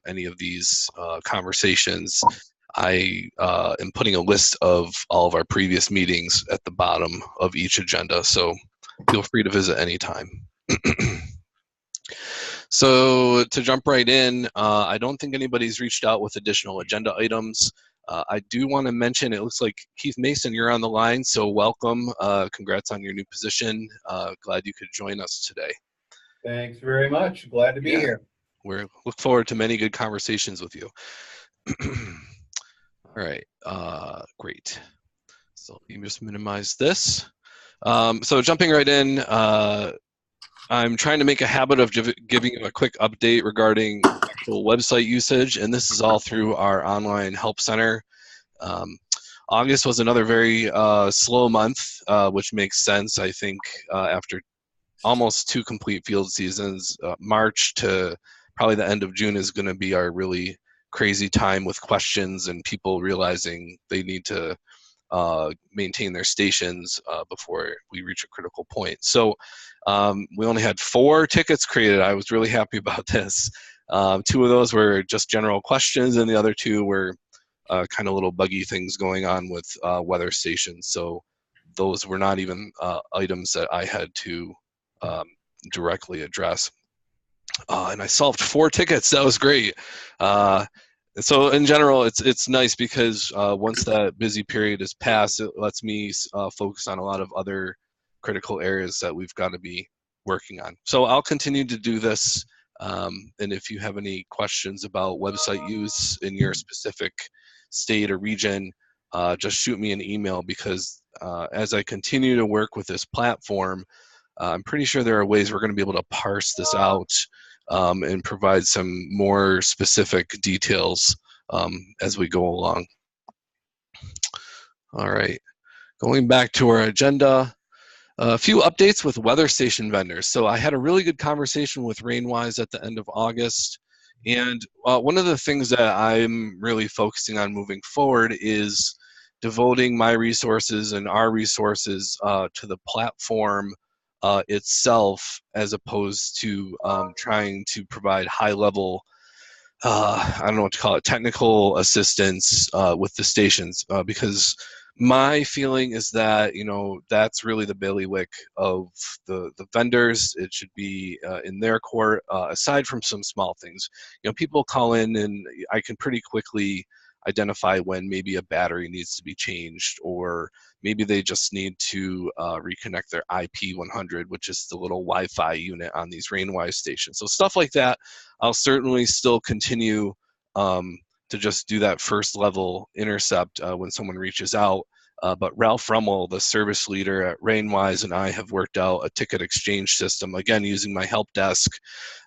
any of these conversations, I am putting a list of all of our previous meetings at the bottom of each agenda, so feel free to visit anytime. So to jump right in, I don't think anybody's reached out with additional agenda items. I do want to mention, it looks like Keith Mason, you're on the line, so welcome. Congrats on your new position. Glad you could join us today. Thanks very much. Glad to be here. We look forward to many good conversations with you. All right, great. So let me just minimize this. So jumping right in, I'm trying to make a habit of giving you a quick update regarding actual website usage, and this is all through our online help center. August was another very slow month, which makes sense, I think, after almost 2 complete field seasons. March to probably the end of June is going to be our really crazy time with questions and people realizing they need to maintain their stations before we reach a critical point. So we only had 4 tickets created. I was really happy about this. 2 of those were just general questions, and the other 2 were kind of little buggy things going on with weather stations. So those were not even items that I had to directly address. And I solved 4 tickets. That was great. So in general, it's nice because once that busy period is passed, it lets me focus on a lot of other critical areas that we've got to be working on. So I'll continue to do this. And if you have any questions about website use in your specific state or region, just shoot me an email, because as I continue to work with this platform, I'm pretty sure there are ways we're going to be able to parse this out and provide some more specific details as we go along. All right, going back to our agenda, a few updates with weather station vendors. So I had a really good conversation with RainWise at the end of August, and one of the things that I'm really focusing on moving forward is devoting my resources and our resources to the platform itself, as opposed to trying to provide high-level, I don't know what to call it, technical assistance with the stations, because my feeling is that, you know, that's really the bailiwick of the vendors. It should be in their court, aside from some small things. You know, people call in and I can pretty quickly identify when maybe a battery needs to be changed, or maybe they just need to reconnect their IP100, which is the little Wi-Fi unit on these RainWise stations. So stuff like that, I'll certainly still continue to just do that first level intercept when someone reaches out. But Ralph Rummel, the service leader at RainWise, and I have worked out a ticket exchange system, again, using my help desk,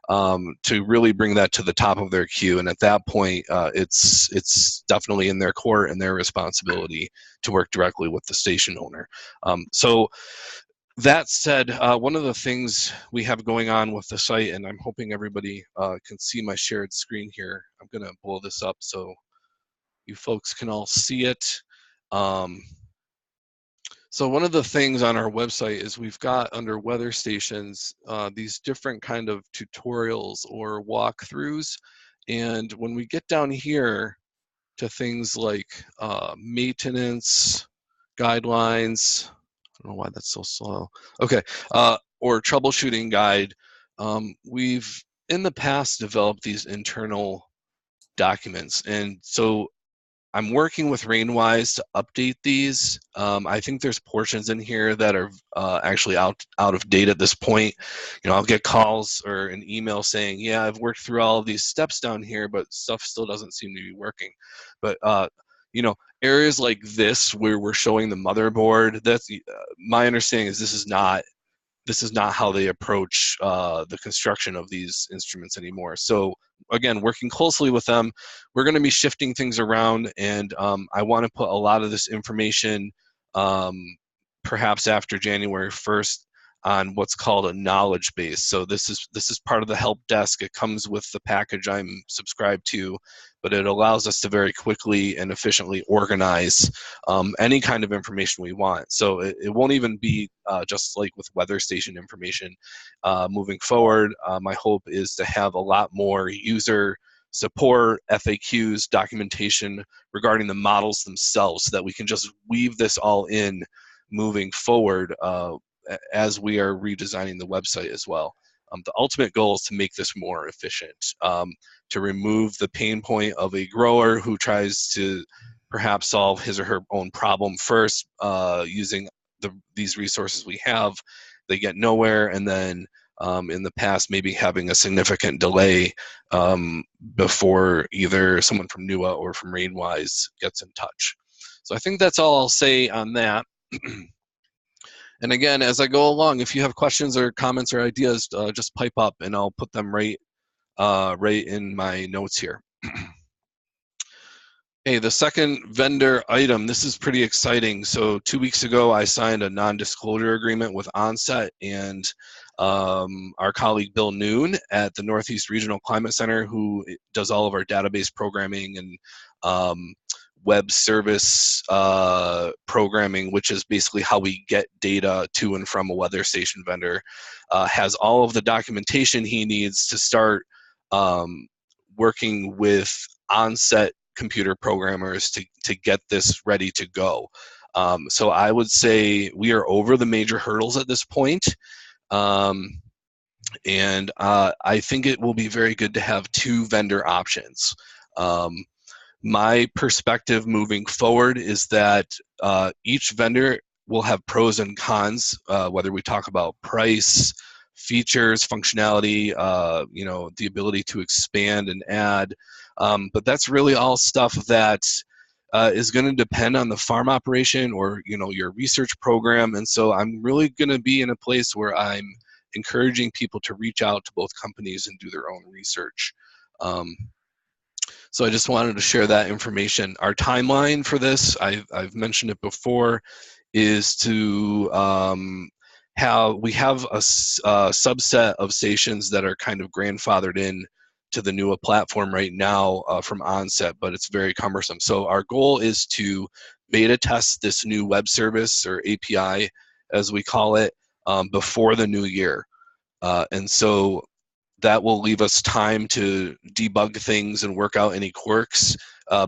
to really bring that to the top of their queue. And at that point, it's definitely in their court and their responsibility to work directly with the station owner. So that said, one of the things we have going on with the site, and I'm hoping everybody can see my shared screen here. I'm going to blow this up so you folks can all see it. So one of the things on our website is we've got under weather stations these different kind of tutorials or walkthroughs. And when we get down here to things like maintenance guidelines, I don't know why that's so slow. Okay, or troubleshooting guide. We've in the past developed these internal documents, and so I'm working with RainWise to update these. I think there's portions in here that are actually out of date at this point. You know, I'll get calls or an email saying, yeah, I've worked through all of these steps down here, but stuff still doesn't seem to be working. But you know, areas like this where we're showing the motherboard, that's my understanding is this is not how they approach the construction of these instruments anymore. So again, working closely with them, we're going to be shifting things around, and I want to put a lot of this information perhaps after January 1st on what's called a knowledge base. So this is part of the help desk. It comes with the package I'm subscribed to, but it allows us to very quickly and efficiently organize any kind of information we want. So it won't even be just like with weather station information. Moving forward, my hope is to have a lot more user support, FAQs, documentation regarding the models themselves, so that we can just weave this all in moving forward as we are redesigning the website as well. The ultimate goal is to make this more efficient, to remove the pain point of a grower who tries to perhaps solve his or her own problem first using these resources we have. They get nowhere, and then in the past maybe having a significant delay before either someone from NEWA or from RainWise gets in touch. So I think that's all I'll say on that. And again, as I go along, if you have questions or comments or ideas, just pipe up and I'll put them right in my notes here. Okay, the second vendor item, this is pretty exciting. So 2 weeks ago, I signed a non-disclosure agreement with Onset and our colleague Bill Noon at the Northeast Regional Climate Center, who does all of our database programming and web service programming, which is basically how we get data to and from a weather station vendor, has all of the documentation he needs to start working with Onset computer programmers to get this ready to go. So I would say we are over the major hurdles at this point. And I think it will be very good to have 2 vendor options. My perspective moving forward is that each vendor will have pros and cons, whether we talk about price, features, functionality, the ability to expand and add. But that's really all stuff that is going to depend on the farm operation or your research program. And so I'm really going to be in a place where I'm encouraging people to reach out to both companies and do their own research. So I just wanted to share that information. Our timeline for this, I've mentioned it before, is to we have a subset of stations that are kind of grandfathered in to the NEWA platform right now from Onset, but it's very cumbersome. So our goal is to beta test this new web service, or API as we call it, before the new year. And so that will leave us time to debug things and work out any quirks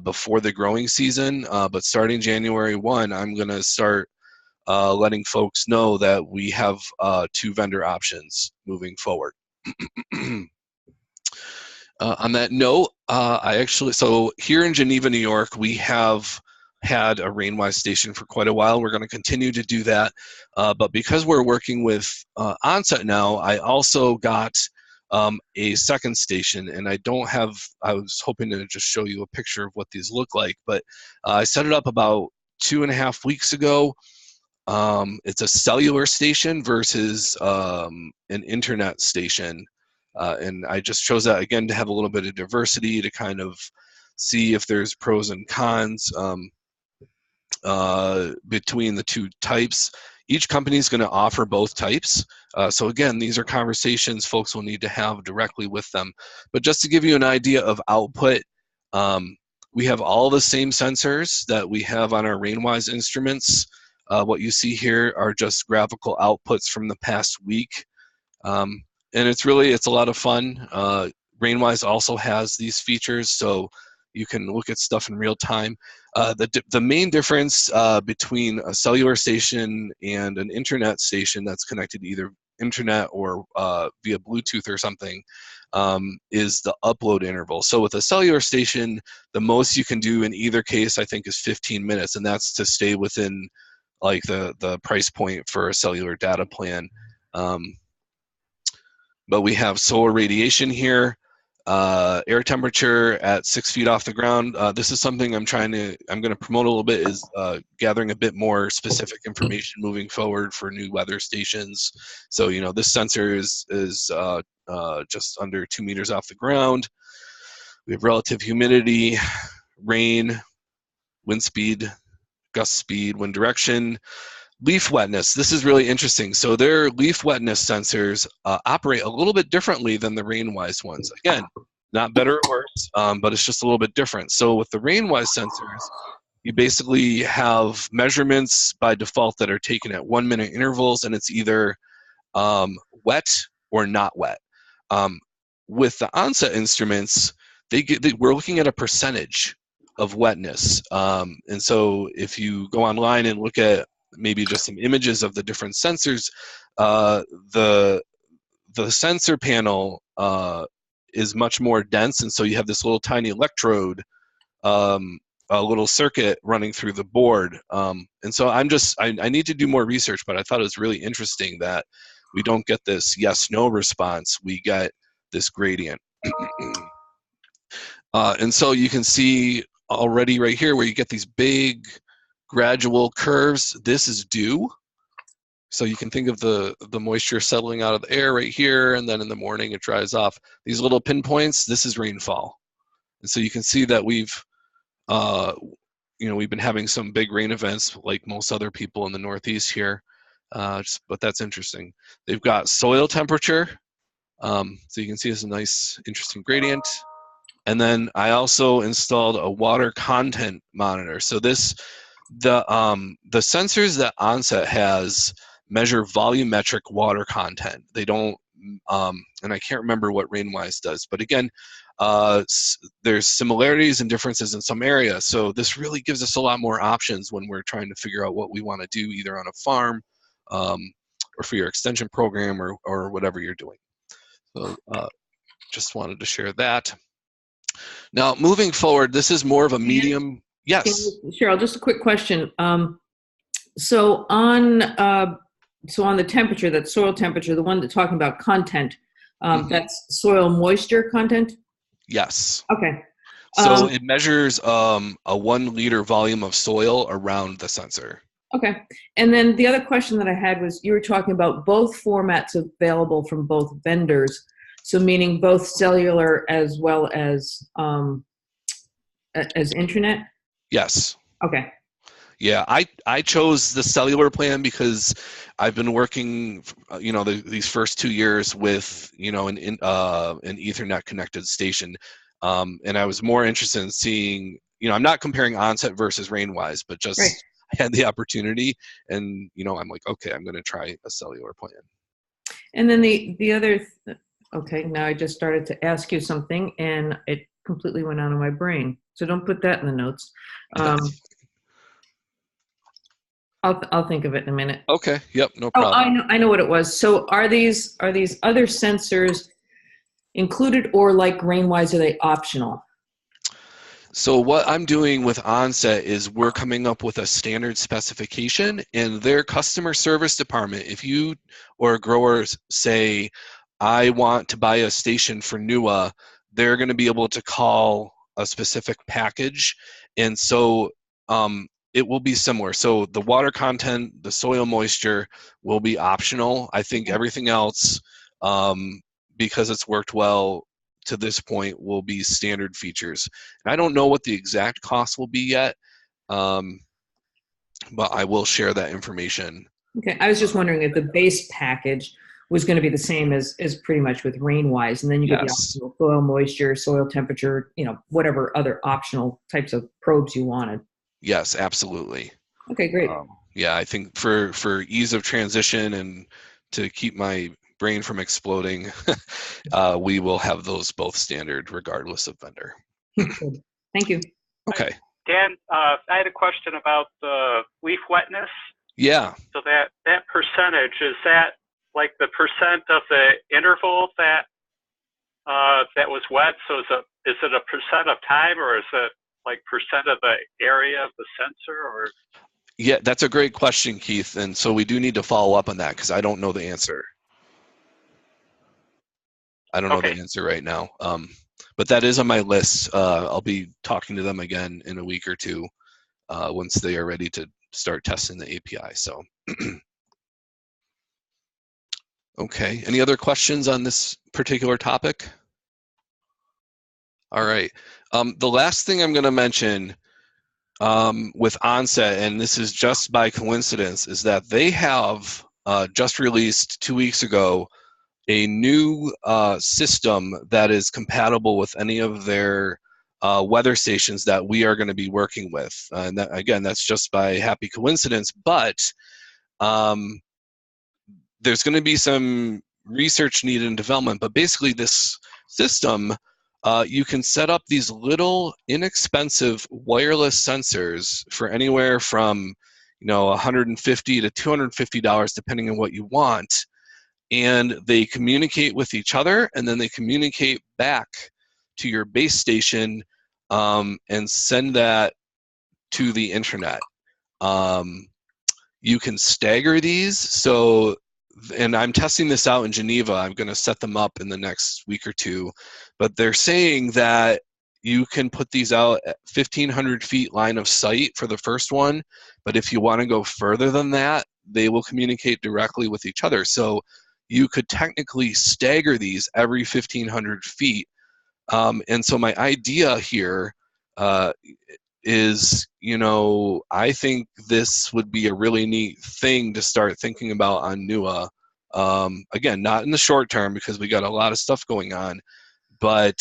before the growing season. But starting January 1, I'm going to start letting folks know that we have 2 vendor options moving forward. On that note, so here in Geneva, New York, we have had a RainWise station for quite a while. We're going to continue to do that. But because we're working with Onset now, I also got a second station, and I was hoping to just show you a picture of what these look like, but I set it up about 2.5 weeks ago. It's a cellular station versus an internet station. And I just chose that, again, to have a little bit of diversity, to kind of see if there's pros and cons between the 2 types. Each company is going to offer both types. So again, these are conversations folks will need to have directly with them. But just to give you an idea of output, we have all the same sensors that we have on our RainWise instruments. What you see here are just graphical outputs from the past week. And it's a lot of fun. RainWise also has these features, so you can look at stuff in real time. The main difference between a cellular station and an internet station that's connected to either internet or via Bluetooth or something is the upload interval. So with a cellular station, the most you can do in either case, I think, is 15 minutes, and that's to stay within like the price point for a cellular data plan. But we have solar radiation here, air temperature at 6 feet off the ground. This is something I'm going to promote a little bit, is gathering a bit more specific information moving forward for new weather stations. So, this sensor is just under 2 meters off the ground. We have relative humidity, rain, wind speed, gust speed, wind direction. Leaf wetness, this is really interesting. So their leaf wetness sensors operate a little bit differently than the RainWise ones. Again, not better or worse, but it's just a little bit different. So with the RainWise sensors, you basically have measurements by default that are taken at 1-minute intervals, and it's either wet or not wet. With the Onset instruments, we're looking at a percentage of wetness. And so if you go online and look at maybe just some images of the different sensors, the sensor panel is much more dense, and so you have this little tiny electrode, a little circuit running through the board. And so I need to do more research, but I thought it was really interesting that we don't get this yes/no response. We get this gradient. And so you can see already right here where you get these big gradual curves. This is dew. So you can think of the moisture settling out of the air right here, and then in the morning it dries off. These little pinpoints, this is rainfall. And so you can see that we've been having some big rain events like most other people in the Northeast here, but that's interesting. They've got soil temperature, so you can see it's a nice, interesting gradient. And then I also installed a water content monitor. So the sensors that Onset has measure volumetric water content. They don't, and I can't remember what RainWise does, but again, there's similarities and differences in some areas. So this really gives us a lot more options when we're trying to figure out what we want to do either on a farm or for your extension program or whatever you're doing. So just wanted to share that. Now, moving forward, this is more of a medium. Yes. Cheryl, just a quick question. So on the temperature, that soil temperature, the one that's talking about content, that's soil moisture content? Yes. Okay. So it measures a 1 liter volume of soil around the sensor. Okay. And then the other question that I had was, you were talking about both formats available from both vendors. So meaning both cellular as well as internet? Yes. Okay. Yeah, I chose the cellular plan because I've been working, these first 2 years with, an Ethernet connected station, and I was more interested in seeing, I'm not comparing Onset versus RainWise, but just right. I had the opportunity, and I'm like, okay, I'm going to try a cellular plan. And then the other, okay, now I just started to ask you something, and it completely went out of my brain. So don't put that in the notes. I'll think of it in a minute. Okay. Yep. No problem. Oh, I know what it was. So are these other sensors included, or like RainWise, are they optional? So what I'm doing with Onset is we're coming up with a standard specification, and their customer service department, if you or growers say, I want to buy a station for NEWA, they're going to be able to call a specific package. And so it will be similar. So the water content, the soil moisture will be optional. I think everything else, because it's worked well to this point, will be standard features. And I don't know what the exact cost will be yet, but I will share that information. Okay, I was just wondering if the base package was going to be the same as pretty much with RainWise, and then you get the optional soil moisture, soil temperature, whatever other optional types of probes you wanted. Yes, absolutely. Okay, great. Yeah, I think for ease of transition and to keep my brain from exploding, we will have those both standard regardless of vendor. Thank you. Okay. Dan, I had a question about the leaf wetness. Yeah. So that percentage, is that like the percent of the interval that was wet? So is it a percent of time, or is it like percent of the area of the sensor? Or yeah, that's a great question, Keith. And so we do need to follow up on that because I don't know the answer. I don't know the answer right now. But that is on my list. I'll be talking to them again in a week or two once they are ready to start testing the API. So, okay. Any other questions on this particular topic? All right. The last thing I'm going to mention with Onset, and this is just by coincidence, is that they have just released 2 weeks ago a new system that is compatible with any of their weather stations that we are going to be working with. And that, again, that's just by happy coincidence, but there's going to be some research needed in development. But basically this system you can set up these little inexpensive wireless sensors for anywhere from, you know, $150 to $250, depending on what you want. And they communicate with each other, and then they communicate back to your base station and send that to the internet. You can stagger these. So, and I'm testing this out in Geneva. I'm going to set them up in the next week or two. But they're saying that you can put these out at 1,500 feet line of sight for the first one. But if you want to go further than that, they will communicate directly with each other. So you could technically stagger these every 1,500 feet. And so my idea here is, you know, I think this would be a really neat thing to start thinking about on NEWA. Again, not in the short term because we got a lot of stuff going on, but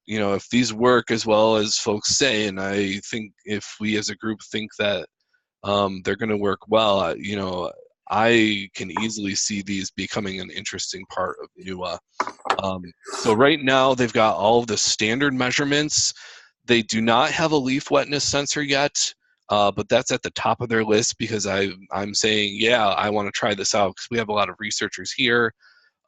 you know, if these work as well as folks say, and I think if we as a group think that they're going to work well, you know, I can easily see these becoming an interesting part of NEWA. So right now they've got all of the standard measurements. They do not have a leaf wetness sensor yet, but that's at the top of their list because I'm saying, yeah, I want to try this out because we have a lot of researchers here.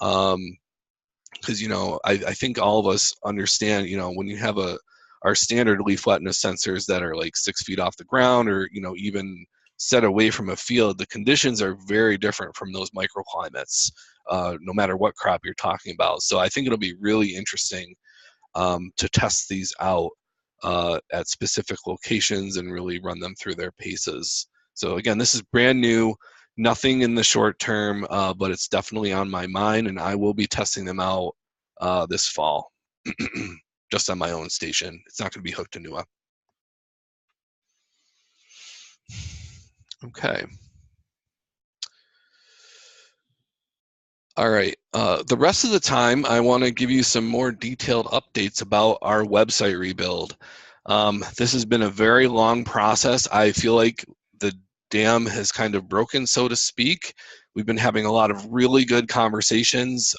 Because, you know, I think all of us understand, you know, when you have our standard leaf wetness sensors that are like 6 feet off the ground or, you know, even set away from a field, the conditions are very different from those microclimates, no matter what crop you're talking about. So I think it'll be really interesting to test these out at specific locations and really run them through their paces. So again, this is brand new, nothing in the short term, but it's definitely on my mind, and I will be testing them out this fall, just on my own station. It's not going to be hooked to NEWA. Okay. All right. The rest of the time, I want to give you some more detailed updates about our website rebuild. This has been a very long process. I feel like the dam has kind of broken, so to speak. We've been having a lot of really good conversations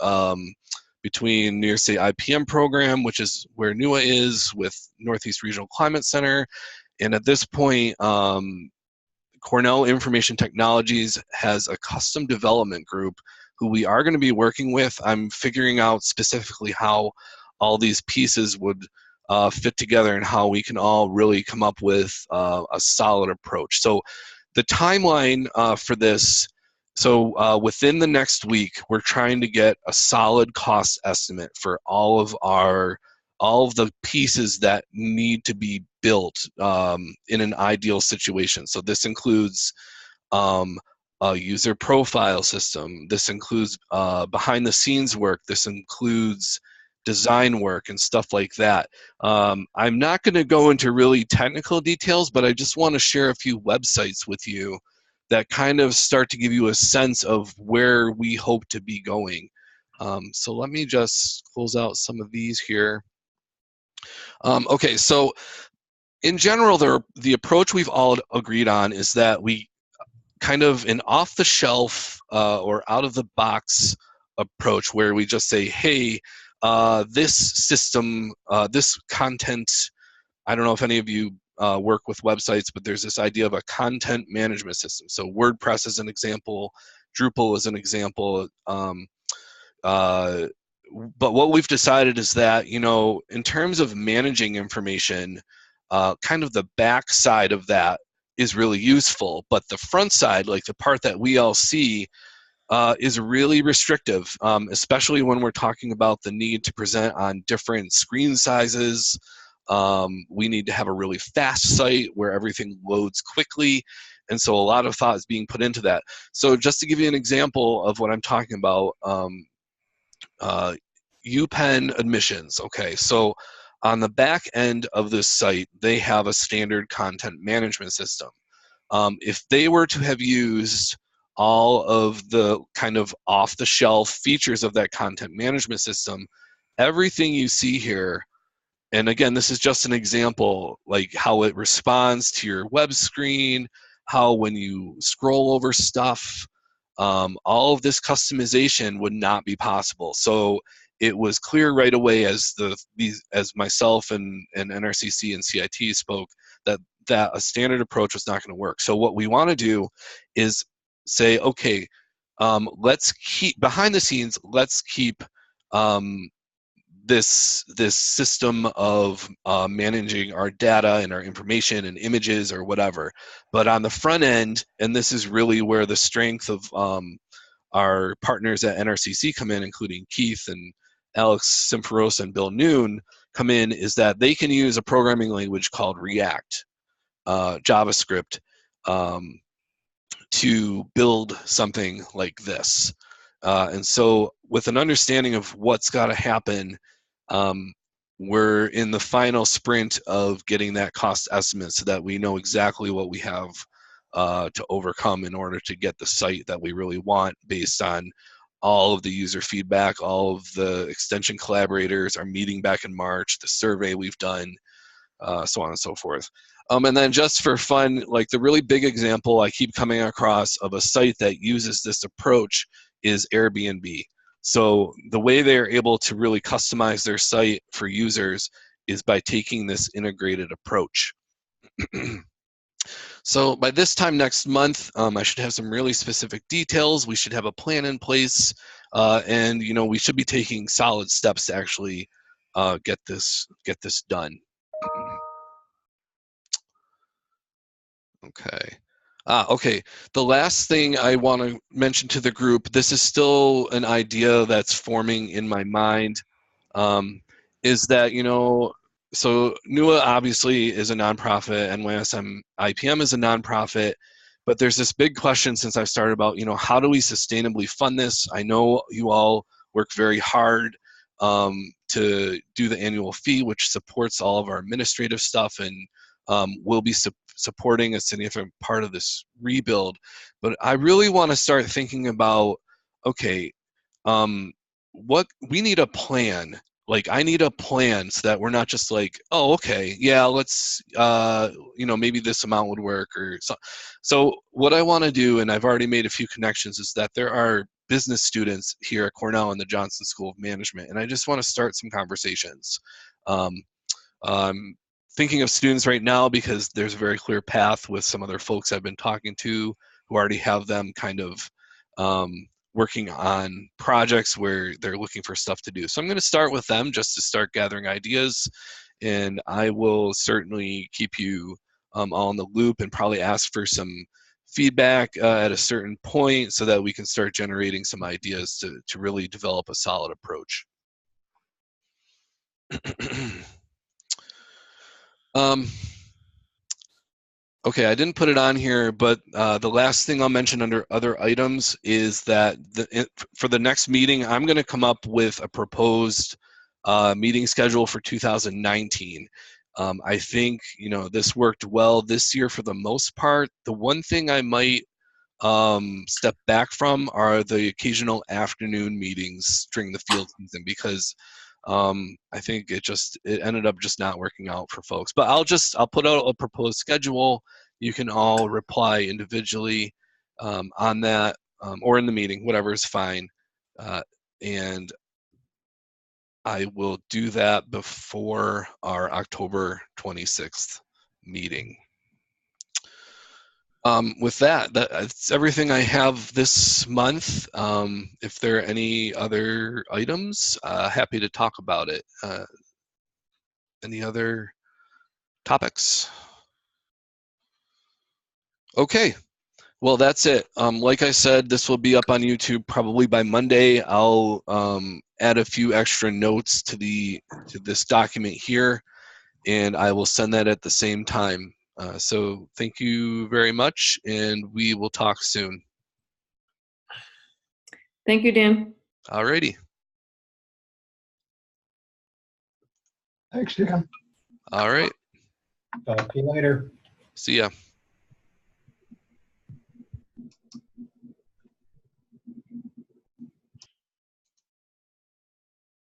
between New York State IPM program, which is where NEWA is, with Northeast Regional Climate Center. And at this point, Cornell Information Technologies has a custom development group who we are going to be working with. I'm figuring out specifically how all these pieces would fit together and how we can all really come up with a solid approach. So the timeline for this, so within the next week, we're trying to get a solid cost estimate for all of the pieces that need to be built in an ideal situation. So this includes a user profile system. This includes behind the scenes work. This includes design work and stuff like that. I'm not going to go into really technical details, but I just want to share a few websites with you that kind of start to give you a sense of where we hope to be going. So let me just close out some of these here. Okay, so in general, the approach we've all agreed on is that we kind of an off-the-shelf or out-of-the-box approach where we just say, hey, this system, this content, I don't know if any of you work with websites, but there's this idea of a content management system. So WordPress is an example, Drupal is an example. But what we've decided is that, you know, in terms of managing information, kind of the back side of that is really useful, but the front side, like the part that we all see, is really restrictive, especially when we're talking about the need to present on different screen sizes. We need to have a really fast site where everything loads quickly, and so a lot of thought is being put into that. So just to give you an example of what I'm talking about, UPenn admissions. Okay, so on the back end of this site, they have a standard content management system. If they were to have used all of the kind of off-the-shelf features of that content management system, everything you see here, and again, this is just an example, like how it responds to your web screen, how when you scroll over stuff, all of this customization would not be possible. So it was clear right away as myself and NRCC and CIT spoke that a standard approach was not going to work. So what we want to do is say, okay, let's keep behind the scenes. Let's keep this system of managing our data and our information and images or whatever. But on the front end, and this is really where the strength of our partners at NRCC come in, including Keith and Alex Simferos and Bill Noon come in, is that they can use a programming language called React, JavaScript, to build something like this. And so with an understanding of what's got to happen, we're in the final sprint of getting that cost estimate so that we know exactly what we have to overcome in order to get the site that we really want based on all of the user feedback, all of the extension collaborators, our meeting back in March, the survey we've done, so on and so forth. And then just for fun, like the really big example I keep coming across of a site that uses this approach is Airbnb. So the way they're able to really customize their site for users is by taking this integrated approach. So by this time next month, I should have some really specific details. We should have a plan in place, and we should be taking solid steps to actually get this done. Okay. Okay. The last thing I want to mention to the group, this is still an idea that's forming in my mind, is that, so NEWA obviously is a nonprofit, NYSM IPM is a nonprofit, but there's this big question since I've started about, how do we sustainably fund this? I know you all work very hard to do the annual fee, which supports all of our administrative stuff and will be supporting a significant part of this rebuild. But I really want to start thinking about, okay, what we need a plan. Like I need a plan so that we're not just like, oh, okay, yeah, let's, maybe this amount would work or so. So what I want to do, and I've already made a few connections, is that there are business students here at Cornell in the Johnson School of Management, and I just want to start some conversations. I'm thinking of students right now because there's a very clear path with some other folks I've been talking to who already have them kind of working on projects where they're looking for stuff to do. So I'm going to start with them just to start gathering ideas, and I will certainly keep you all in the loop and probably ask for some feedback at a certain point so that we can start generating some ideas to really develop a solid approach. Okay, I didn't put it on here, but the last thing I'll mention under other items is that for the next meeting, I'm going to come up with a proposed meeting schedule for 2019. I think, this worked well this year for the most part. The one thing I might step back from are the occasional afternoon meetings during the field season because I think it ended up just not working out for folks. But I'll put out a proposed schedule. You can all reply individually on that or in the meeting, whatever is fine. And I will do that before our October 26th meeting. With that's everything I have this month. If there are any other items, happy to talk about it. Any other topics? Okay, well, that's it. Like I said, this will be up on YouTube probably by Monday. I'll add a few extra notes to this document here, and I will send that at the same time. So thank you very much, and we will talk soon. Thank you, Dan. All righty. Thanks, Dan. All right. Talk to you later. See ya.